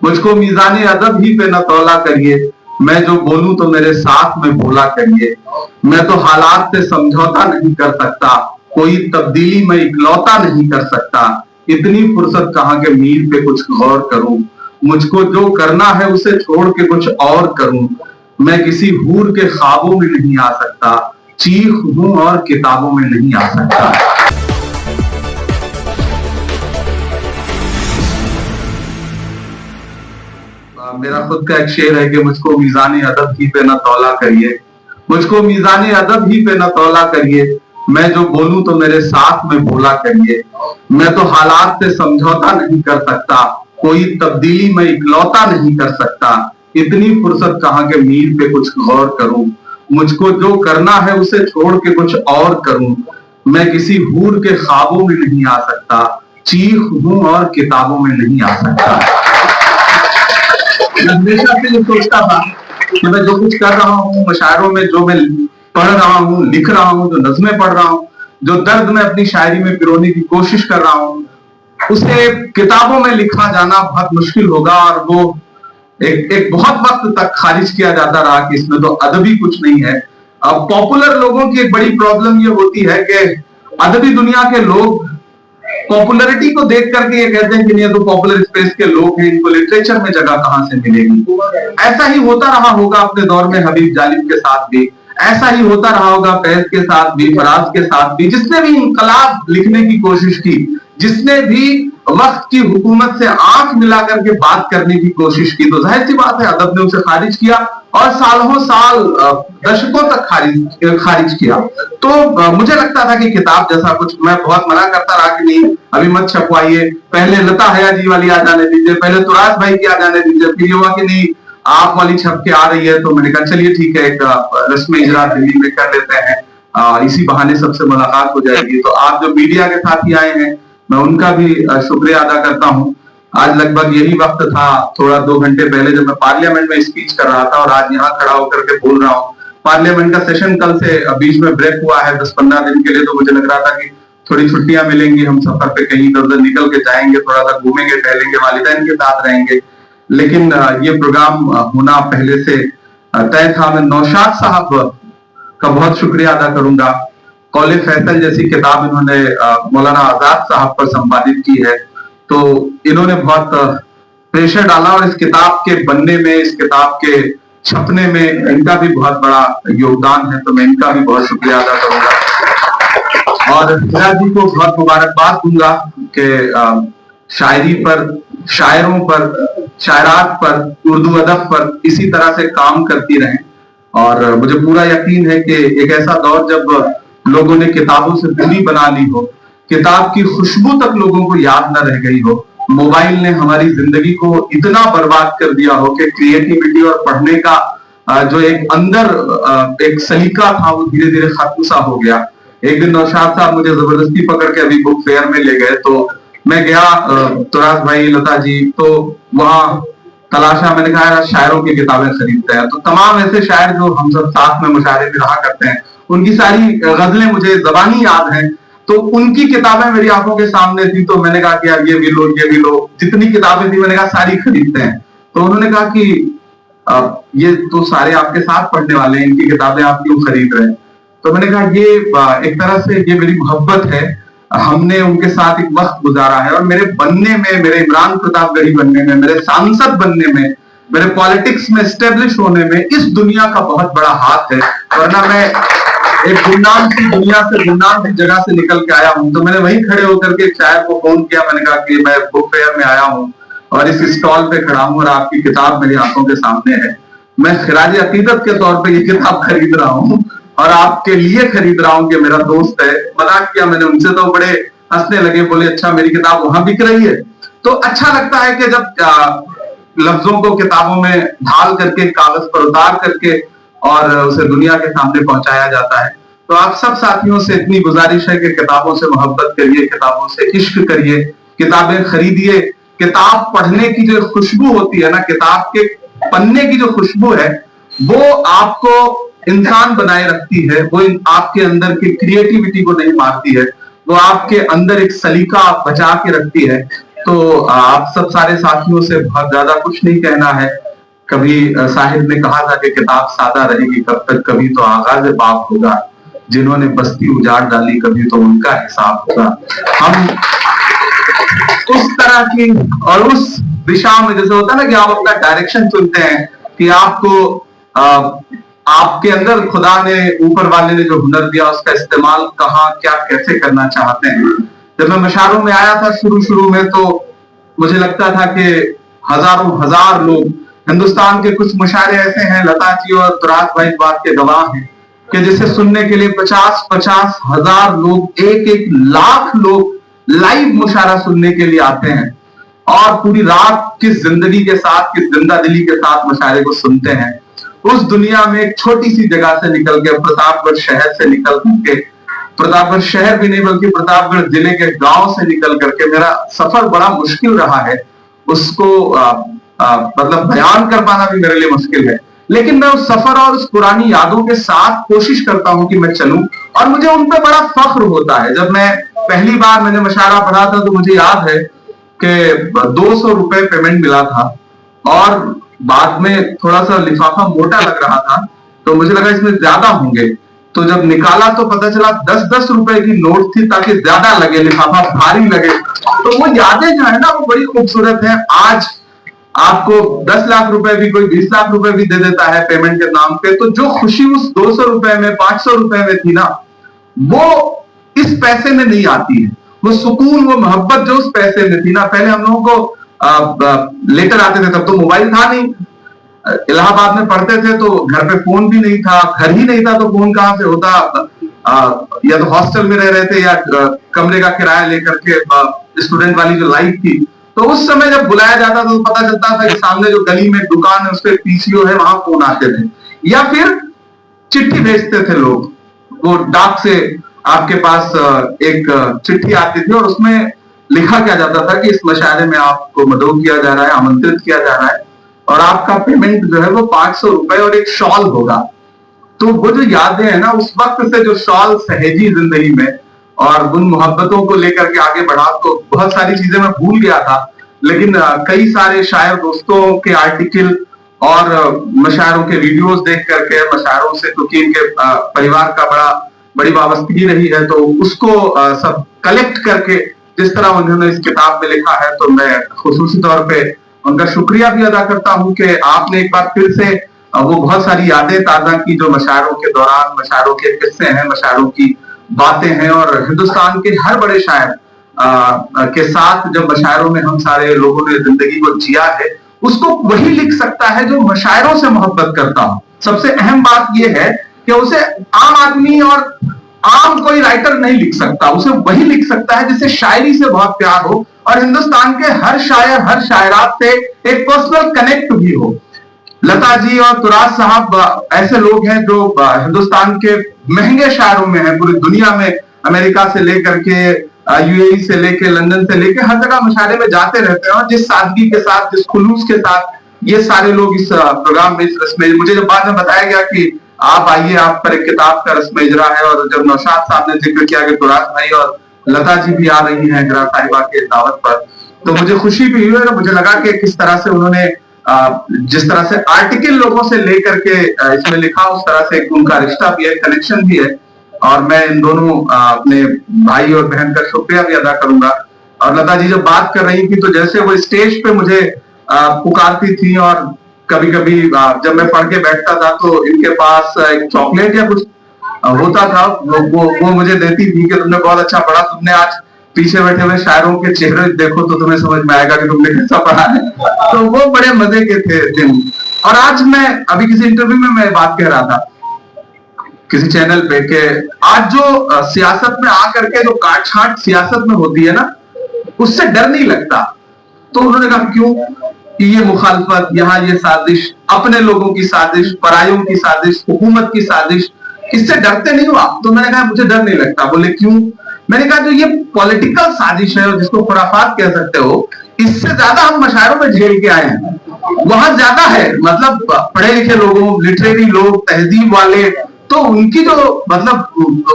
मुझको मीज़ाने अदब ही पे न तौला करिए, मैं जो बोलूं तो मेरे साथ में बोला करिए। मैं तो हालात से समझौता नहीं कर सकता, कोई तब्दीली मैं इकलौता नहीं कर सकता। इतनी फुर्सत कहाँ के मीर पे कुछ गौर करूं, मुझको जो करना है उसे छोड़ के कुछ और करूं। मैं किसी हूर के ख्वाबों में नहीं आ सकता, चीख हूं और किताबों में नहीं आ सकता। मेरा खुद का एक शेर है कि मुझको मीज़ाने अदब ही पे न तौला करिए, मुझको मीज़ाने अदब ही पे न तौला करिए। मैं जो बोलूं तो मेरे साथ में बोला करिए। मैं तो हालात से समझौता नहीं कर सकता, कोई तब्दीली मैं इकलौता नहीं कर सकता। इतनी फुर्सत कहाँ के मीर पे कुछ गौर करूं, मुझको जो करना है उसे छोड़ के कुछ और करूं। मैं किसी हूर के ख्वाबों में नहीं आ सकता, चीख हूं और किताबों में नहीं आ सकता। हमेशा से ये सोचता था कि मैं जो कुछ कर रहा हूँ मुशायरों में, जो मैं पढ़ रहा हूँ, लिख रहा हूँ, जो नज़्में पढ़ रहा हूँ, जो दर्द में अपनी शायरी में पिरोने की कोशिश कर रहा हूँ, उसे किताबों में लिखा जाना बहुत मुश्किल होगा। और वो एक बहुत वक्त तक खारिज किया जाता रहा कि इसमें तो अदबी कुछ नहीं है। अब पॉपुलर लोगों की एक बड़ी प्रॉब्लम ये होती है कि अदबी दुनिया के लोग पॉपुलैरिटी को देख करके ये कहते हैं कि नहीं, तो पॉपुलर स्पेस के लोग हैं, इनको लिटरेचर में जगह कहां से मिलेगी। ऐसा ही होता रहा होगा अपने दौर में हबीब जालिब के साथ भी, ऐसा ही होता रहा होगा फैज के साथ भी, फराज के साथ भी। जिसने भी इंकलाब लिखने की कोशिश की, जिसने भी वक्त की हुकूमत से आंख मिला करके बात करने की कोशिश की, तो जाहिर सी बात है अदब ने उसे खारिज किया और सालों साल, दशकों तक खारिज किया। तो मुझे लगता था कि किताब जैसा कुछ, मैं बहुत मना करता रहा कि नहीं अभी मत छपवाइए, पहले लता हयाजी वाली आ जाने दीजिए, पहले तुराज भाई की आ जाने दीजिए। फिर ये हुआ कि नहीं आप वाली छप के आ रही है, तो मैंने कहा चलिए ठीक है, एक रस्म इजरा दिल्ली में कर लेते हैं, इसी बहाने सबसे मुलाकात हो जाएगी। तो आप जो मीडिया के साथी आए हैं, मैं उनका भी शुक्रिया अदा करता हूँ। आज लगभग यही वक्त था, थोड़ा 2 घंटे पहले, जब मैं पार्लियामेंट में स्पीच कर रहा था और आज यहाँ खड़ा होकर के बोल रहा हूँ। पार्लियामेंट का सेशन कल से बीच में ब्रेक हुआ है 10-15 दिन के लिए, तो मुझे लग रहा था कि थोड़ी छुट्टियां मिलेंगी, हम सफर पे कहीं इधर उधर निकल के जाएंगे, थोड़ा सा घूमेंगे टहलेंगे, वालिदैन के साथ रहेंगे। लेकिन ये प्रोग्राम होना पहले से तय था। मैं नौशाद साहब का बहुत शुक्रिया अदा करूंगा। कौले फैसल जैसी किताब इन्होंने मौलाना आजाद साहब पर संपादित की है, तो इन्होंने बहुत प्रेशर डाला और इस किताब के बनने में, इस किताब के छपने में इनका भी बहुत बड़ा योगदान है, तो मैं इनका भी बहुत शुक्रिया अदा करूंगा। और हिरा जी को बहुत मुबारकबाद दूंगा कि शायरी पर, शायरों पर, शायरात पर, उर्दू अदब पर इसी तरह से काम करती रहें। और मुझे पूरा यकीन है कि एक ऐसा दौर जब लोगों ने किताबों से दूरी बना ली हो, किताब की खुशबू तक लोगों को याद न रह गई हो, मोबाइल ने हमारी जिंदगी को इतना बर्बाद कर दिया हो कि क्रिएटिविटी और पढ़ने का जो एक अंदर एक सलीका था वो धीरे धीरे खत्म सा हो गया। एक दिन नौशाद साहब मुझे जबरदस्ती पकड़ के अभी बुक फेयर में ले गए, तो मैं गया, तुराज भाई, लता जी, तो वहां तलाशा, मैंने कहा शायरों की किताबें खरीदते हैं। तो तमाम ऐसे शायर जो हम सब साथ में मुशायरे में रहा करते हैं, उनकी सारी गजलें मुझे जबानी याद हैं, तो उनकी किताबें मेरी आंखों के सामने थी। तो मैंने कहा कि यार ये भी लो, ये भी लो, जितनी किताबें थी मैंने कहा सारी खरीदते हैं। तो उन्होंने कहा कि ये तो सारे आपके साथ पढ़ने वाले हैं, इनकी किताबें आप क्यों खरीद रहे हैं? तो मैंने कहा ये एक तरह से ये मेरी मोहब्बत है, हमने उनके साथ एक वक्त गुजारा है, और मेरे बनने में, मेरे इमरान प्रतापगढ़ी बनने में, मेरे सांसद बनने में, मेरे पॉलिटिक्स में स्टेब्लिश होने में इस दुनिया का बहुत बड़ा हाथ है। वरना मैं एक गुमनाम सी दुनिया से, गुमनाम सी जगह से निकल के आया हूं। तो मैंने वहीं खड़े होकर के शायर को फोन किया, मैंने कहा कि मैं बुक फेयर में आया हूं और इस स्टॉल पे खड़ा हूं और आपकी किताब मेरी आंखों के सामने है। मैं खिराज अकीदत के तौर पे ये किताब खरीद रहा हूं और आपके लिए खरीद रहा हूं कि मेरा दोस्त है। मजाक किया मैंने उनसे, तो बड़े हंसने लगे, बोले अच्छा मेरी किताब वहां बिक रही है। तो अच्छा लगता है कि जब लफ्जों को किताबों में ढाल करके, कागज पर उतार करके और उसे दुनिया के सामने पहुंचाया जाता है। तो आप सब साथियों से इतनी गुजारिश है कि किताबों से मोहब्बत करिए, किताबों से इश्क करिए, किताबें खरीदिए। किताब पढ़ने की जो खुशबू होती है ना, किताब के पन्ने की जो खुशबू है, वो आपको इंसान बनाए रखती है, वो आपके अंदर की क्रिएटिविटी को नहीं मारती है, वो आपके अंदर एक सलीका बचा के रखती है। तो आप सब सारे साथियों से बहुत ज्यादा कुछ नहीं कहना है। कभी साहिब ने कहा था कि किताब सादा रहेगी कब तक, कभी तो आगाज बाप होगा, जिन्होंने बस्ती उजाड़ डाली कभी तो उनका हिसाब होगा। हम उस तरह की और उस दिशा में, जैसे होता है ना कि आप अपना डायरेक्शन चुनते हैं कि आपको आपके अंदर खुदा ने, ऊपर वाले ने जो हुनर दिया उसका इस्तेमाल कहाँ क्या कैसे करना चाहते हैं। जब मैं मशारों में आया था शुरू में, तो मुझे लगता था कि हजारों हजार लोग, हिंदुस्तान के कुछ मुशायरे ऐसे हैं, लता जी और तुराज भाई बात के गवाह हैं, कि जिसे सुनने के लिए 50-50 हजार लोग, 1-1 लाख लोग लाइव मुशायरा सुनने के लिए आते हैं और पूरी रात किस जिंदगी के साथ, किस जिंदा दिली के साथ मुशायरे को सुनते हैं। उस दुनिया में एक छोटी सी जगह से निकल के, प्रतापगढ़ शहर से निकल के, प्रतापगढ़ शहर भी नहीं बल्कि प्रतापगढ़ जिले के गांव से निकल करके मेरा सफर बड़ा मुश्किल रहा है। उसको मतलब बयान कर पाना भी मेरे लिए मुश्किल है, लेकिन मैं उस सफर और उस पुरानी यादों के साथ कोशिश करता हूं कि मैं चलूं, और मुझे उन पर बड़ा फख्र होता है। जब मैं पहली बार मैंने मुशायरा पढ़ा था तो मुझे याद है कि 200 रुपए पेमेंट मिला था, और बाद में थोड़ा सा लिफाफा मोटा लग रहा था, तो मुझे लगा इसमें ज्यादा होंगे। तो जब निकाला तो पता चला 10-10 रुपए की नोट थी, ताकि ज्यादा लगे, लिफाफा भारी लगे। तो वो यादें जो है ना, वो बड़ी खूबसूरत है। आज आपको 10 लाख रुपए भी, कोई 20 लाख रुपए भी दे देता है पेमेंट के नाम पे, तो जो खुशी उस 200 रुपए में, 500 रुपए में थी ना, वो इस पैसे में नहीं आती है। वो सुकून, वो मोहब्बत जो उस पैसे में थी ना। पहले हम लोगों को लेटर आते थे, तब तो मोबाइल था नहीं, इलाहाबाद में पढ़ते थे तो घर पे फोन भी नहीं था, घर ही नहीं था तो फोन कहां से होता। या तो हॉस्टल में रह रहे थे या कमरे का किराया लेकर के, स्टूडेंट वाली जो लाइफ थी। तो उस समय जब बुलाया जाता था तो पता चलता था कि सामने जो गली में दुकान है उसपे पीसीओ है, वहां फोन आते थे, या फिर चिट्ठी भेजते थे लोग। वो डाक से आपके पास एक चिट्ठी आती थी और उसमें लिखा क्या जाता था कि इस मुशायरे में आपको मदऊ किया जा रहा है, आमंत्रित किया जा रहा है, और आपका पेमेंट जो है वो 500 रुपए और एक शॉल होगा। तो वो जो यादें हैं ना, उस वक्त से जो शॉल सहेजी जिंदगी में और उन मोहब्बतों को लेकर के आगे बढ़ा, तो बहुत सारी चीजें मैं भूल गया था, लेकिन कई सारे शायर दोस्तों के आर्टिकल और मशायरों के वीडियोस देख करके, मशायरों से, क्योंकि इनके परिवार का बड़ी वाबस्तगी रही है, तो उसको सब कलेक्ट करके जिस तरह उन्होंने इस किताब में लिखा है, तो मैं खुसूसी तौर पे उनका शुक्रिया भी अदा करता हूं कि आपने एक बार फिर से वो बहुत सारी यादें ताजा की जो मशायरों के दौरान, मशायरों के किस्से हैं, मशायरों की बातें हैं। और हिंदुस्तान के हर बड़े शायर के साथ जब मशायरों में हम सारे लोगों ने जिंदगी को जिया है, उसको वही लिख सकता है जो मशायरों से मोहब्बत करता हो। सबसे अहम बात यह है कि उसे आम आदमी और आम कोई राइटर नहीं लिख सकता, उसे वही लिख सकता है जिसे शायरी से बहुत प्यार हो और हिंदुस्तान के हर शायर, हर शायरात से एक पर्सनल कनेक्ट भी हो। लता जी और तुराज साहब ऐसे लोग हैं जो हिंदुस्तान के महंगे शायरों में हैं, पूरी दुनिया में, अमेरिका से लेकर के, यूएई से लेके, लंदन से लेके, हर जगह मुशायरे में जाते रहते हैं। और जिस सादगी के साथ, जिस खुलूस के साथ ये सारे लोग इस प्रोग्राम में, इस रस्म, मुझे जब बाद में बताया गया कि आप आइए, आप पर एक किताब का रस्म इजरा है, और जब नौशाद साहब ने जिक्र किया कि तुराज भाई और लता जी भी आ रही हैं हिरा साहिबा के दावत पर, तो मुझे खुशी भी हुई और मुझे लगा कि किस तरह से उन्होंने जिस तरह से आर्टिकल लोगों से लेकर के इसमें लिखा, उस तरह से उनका रिश्ता भी है, कनेक्शन भी है। और मैं इन दोनों अपने भाई और बहन का शुक्रिया भी अदा करूंगा। और लता जी जब बात कर रही थी तो जैसे वो स्टेज पे मुझे पुकारती थी, और कभी कभी जब मैं पढ़ के बैठता था तो इनके पास एक चॉकलेट या कुछ होता था, वो मुझे देती थी कि तुमने बहुत अच्छा पढ़ा, तुमने आज पीछे बैठे हुए शायरों के चेहरे देखो तो तुम्हें समझ में आएगा कि तुमने कैसा पढ़ा है। तो वो बड़े मजे के थे दिन। और आज मैं अभी किसी इंटरव्यू में मैं बात कह रहा था किसी चैनल पे कि आज जो सियासत में आकर के जो काट छांट सियासत में होती है ना, उससे डर नहीं लगता। तो उन्होंने कहा क्यों, कि ये मुखालफत, यहाँ ये साजिश, अपने लोगों की साजिश, परायों की साजिश, हुकूमत की साजिश, इससे डरते नहीं हो आप? तो मैंने कहा मुझे डर नहीं लगता। बोले क्यों? मैंने कहा जो ये पॉलिटिकल साजिश है और जिसको खुराफात कह सकते हो, इससे ज्यादा हम मशायरों में झेल के आए हैं। वहां ज्यादा है, मतलब पढ़े लिखे लोगों, लिटरेरी लोग, तहजीब वाले, तो उनकी जो मतलब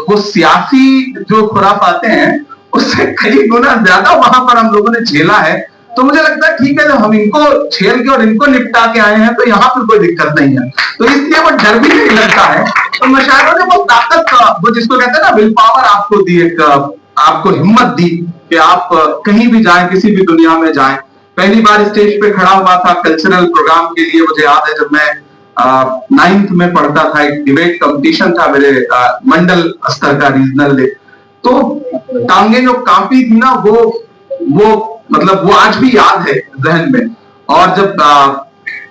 वो सियासी जो खुराफाते हैं उससे कई गुना ज्यादा वहां पर हम लोगों ने झेला है। तो मुझे लगता है ठीक है, जब हम इनको झेल के और इनको निपटा के आए हैं तो यहाँ पर कोई दिक्कत नहीं है, तो इसलिए वो डर भी नहीं लगता है। तो मुशायरों ने वो ताकत, वो जिसको कहते हैं ना विल पावर, आपको दी, एक आपको हिम्मत दी कि आप कहीं भी जाएं, किसी भी दुनिया में जाएं। पहली बार स्टेज पे खड़ा हुआ था कल्चरल प्रोग्राम के लिए, मुझे याद है जब मैं 9th में पढ़ता था, एक डिबेट कंपटीशन था मेरे मंडल स्तर का, रीजनल डे। तो टांगे जो कांपी थी ना, वो मतलब वो आज भी याद है जहन में। और जब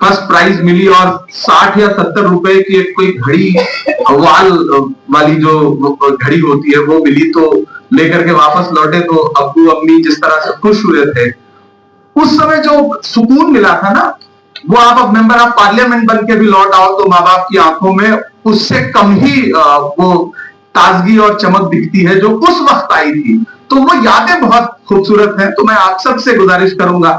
फर्स्ट प्राइज मिली और 60 या 70 रुपए की एक कोई घड़ी, वाल वाली जो घड़ी होती है, वो मिली, तो लेकर के वापस लौटे तो अब्बू अम्मी जिस तरह से खुश हुए थे, उस समय जो सुकून मिला था ना, वो आप अब मेंबर ऑफ पार्लियामेंट बन के भी लौट आओ तो माँ बाप की आंखों में उससे कम ही वो ताजगी और चमक दिखती है जो उस वक्त आई थी। तो वो यादें बहुत खूबसूरत हैं। तो मैं आप सबसे गुजारिश करूंगा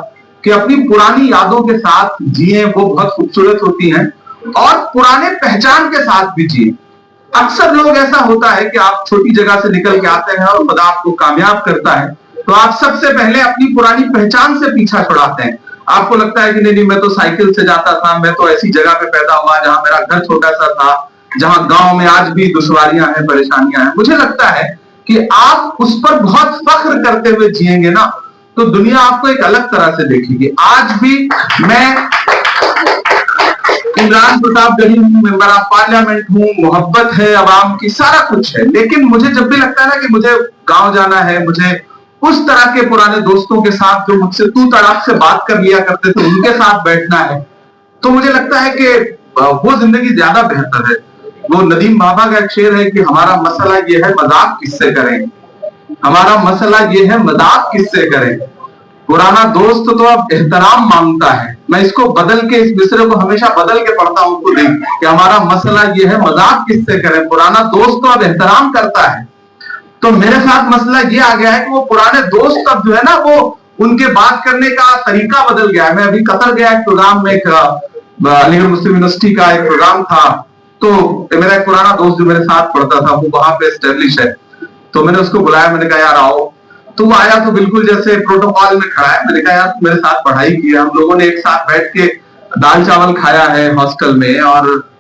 कि अपनी पुरानी यादों के साथ जिए, वो बहुत खूबसूरत होती हैं, और पुराने पहचान के साथ भी जिए। अक्सर लोग, ऐसा होता है कि आप छोटी जगह से निकल के आते हैं और खुदा आपको कामयाब करता है, तो आप सबसे पहले अपनी पुरानी पहचान से पीछा छुड़ाते हैं। आपको लगता है कि नहीं, मैं तो साइकिल से जाता था, मैं तो ऐसी जगह पे पैदा हुआ जहां मेरा घर छोटा सा था, जहां गांव में आज भी दुश्वारियां हैं, परेशानियां हैं। मुझे लगता है कि आप उस पर बहुत फख्र करते हुए जिएंगे ना, तो दुनिया आपको एक अलग तरह से देखेगी। आज भी मैं इमरान प्रतापगढ़ी हूँ, मेंबर ऑफ पार्लियामेंट हूँ, मोहब्बत है अवाम की, सारा कुछ है, लेकिन मुझे जब भी लगता है ना कि मुझे गांव जाना है, मुझे उस तरह के पुराने दोस्तों के साथ जो मुझसे तू तड़ाक से बात कर लिया करते थे, उनके साथ बैठना है, तो मुझे लगता है कि वो जिंदगी ज्यादा बेहतर है। वो नदीम बाबा का एक शेर है कि हमारा मसला ये है मजाक किससे करें, हमारा मसला ये है मजाक किससे करें, पुराना दोस्त तो अब एहतराम मांगता है। मैं इसको बदल के, इस मिसरे को हमेशा बदल के पढ़ता हूं खुद ही, कि हमारा मसला ये है मजाक किससे करें, पुराना दोस्त तो अब एहतराम करता है। तो मेरे साथ मसला ये आ गया है कि वो पुराने दोस्त अब जो है ना, वो उनके बात करने का तरीका बदल गया है। मैं अभी कतर गया, एक प्रोग्राम में, अलीगढ़ मुस्लिम यूनिवर्सिटी का एक प्रोग्राम था, तो मेरा एक पुराना दोस्त जो मेरे साथ पढ़ता था, वो वहां पे एस्टेब्लिश है, तो मैंने उसको बुलाया, मैंने कहा यार आओ। तो वो आया, तो बिल्कुल जैसे प्रोटोकॉल में खड़ा है। मैंने कहा यार मेरे साथ पढ़ाई की है, हम लोगों ने एक साथ बैठ के दाल चावल खाया है हॉस्टल में, और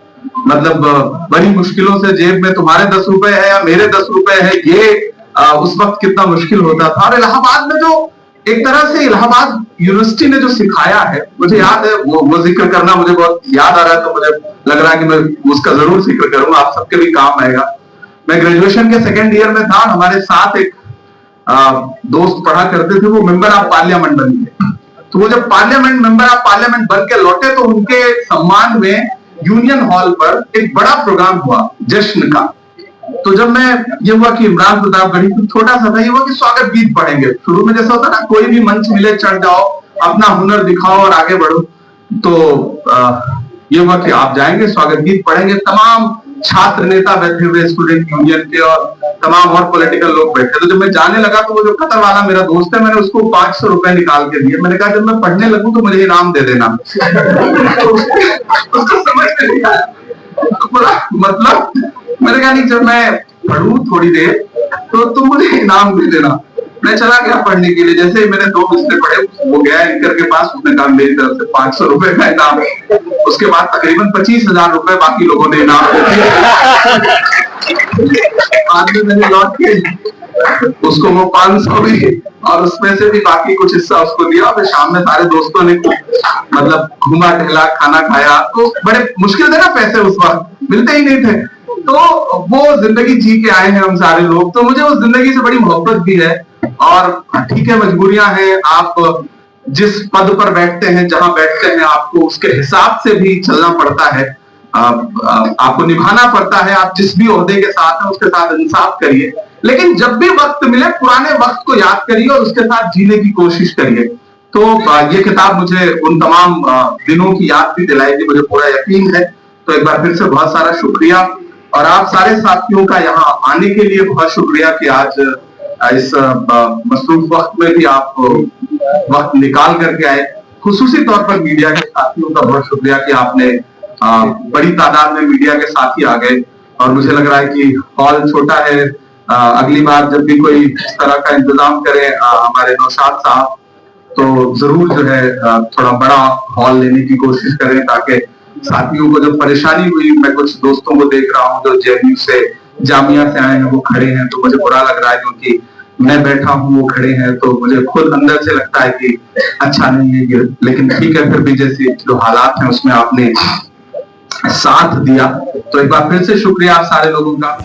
मतलब बड़ी मुश्किलों से जेब में तुम्हारे 10 रुपए है या मेरे 10 रुपए है, ये उस वक्त कितना मुश्किल होता था। और इलाहाबाद में जो एक तरह से इलाहाबाद यूनिवर्सिटी ने जो सिखाया है, मुझे याद है, वो जिक्र करना मुझे बहुत याद आ रहा है, तो मुझे लग रहा है कि मैं उसका जरूर जिक्र करूंगा, आप सबके भी काम आएगा। मैं ग्रेजुएशन के 2nd ईयर में था, हमारे साथ एक दोस्त पढ़ा करते थे, वो मेंबर ऑफ पार्लियामेंट बन गए। तो वो जब मेंबर ऑफ पार्लियामेंट बन के लौटे, तो उनके सम्मान में यूनियन हॉल पर एक बड़ा प्रोग्राम हुआ जश्न का। तो जब मैं, ये हुआ कि इमरान प्रतापगढ़ी, छोटा सा था, ये हुआ कि स्वागत गीत पढ़ेंगे। शुरू में जैसा होता ना, कोई भी मंच मिले चढ़ जाओ, अपना हुनर दिखाओ और आगे बढ़ो। तो ये हुआ कि आप जाएंगे, स्वागत गीत पढ़ेंगे। तमाम छात्र नेता बैठे हुए, स्टूडेंट यूनियन के और तमाम और पॉलिटिकल लोग बैठे। तो जब मैं जाने लगा, तो वो जो कतर वाला मेरा दोस्त है, मैंने उसको 500 रुपए निकाल के दिए। मैंने कहा जब मैं पढ़ने लगूं तो मुझे इनाम दे देना। तो उसको समझ में नहीं आया, मतलब मैंने कहा नहीं, जब मैं पढ़ूं थोड़ी देर तो तुम मुझे इनाम दे देना। मैं चला गया पढ़ने के लिए। जैसे ही मैंने 2 बिस्तर पढ़े, वो गया एंकर के पास, उसने कहा मेरी तरफ से 500 रुपए का इनाम। उसके बाद तकरीबन 25,000 रुपए बाकी लोगों ने इनाम दिए। बाद में मैंने लौट के उसको वो 500 भी, और उसमें से भी बाकी कुछ हिस्सा उसको दिया। और शाम में सारे दोस्तों ने मतलब घूमा टहला, खाना खाया। तो बड़े मुश्किल थे ना, पैसे उस वक्त मिलते ही नहीं थे, तो वो जिंदगी जी के आए हैं हम सारे लोग। तो मुझे उस जिंदगी से बड़ी मोहब्बत भी है। और ठीक है, मजबूरियां हैं, आप जिस पद पर बैठते हैं, जहां बैठते हैं, आपको उसके हिसाब से भी चलना पड़ता है, आपको निभाना पड़ता है। आप जिस भी ओहदे के साथ हैं, उसके साथ इंसाफ करिए, लेकिन जब भी वक्त मिले पुराने वक्त को याद करिए और उसके साथ जीने की कोशिश करिए। तो ये किताब मुझे उन तमाम दिनों की याद भी दिलाएगी, मुझे पूरा यकीन है। तो एक बार फिर से बहुत सारा शुक्रिया, और आप सारे साथियों का यहाँ आने के लिए बहुत शुक्रिया कि आज इस मसरूफ वक्त में भी आप वक्त निकाल करके आए। खुसूसी तौर पर मीडिया के साथियों का बहुत शुक्रिया कि आपने बड़ी तादाद में मीडिया के साथी आ गए। और मुझे लग रहा है कि हॉल छोटा है, अगली बार जब भी कोई इस तरह का इंतजाम करें हमारे नौशाद साहब, तो जरूर जो है थोड़ा बड़ा हॉल लेने की कोशिश करें, ताकि साथियों को जो परेशानी हुई, मैं कुछ दोस्तों को देख रहा हूँ जो जेएनयू से, जामिया से आए हैं, वो खड़े हैं, तो मुझे बुरा लग रहा है, क्योंकि मैं बैठा हूँ वो खड़े हैं, तो मुझे खुद अंदर से लगता है कि अच्छा नहीं है ये। लेकिन ठीक है, फिर भी जैसे जो हालात हैं उसमें आपने साथ दिया, तो एक बार फिर से शुक्रिया आप सारे लोगों का।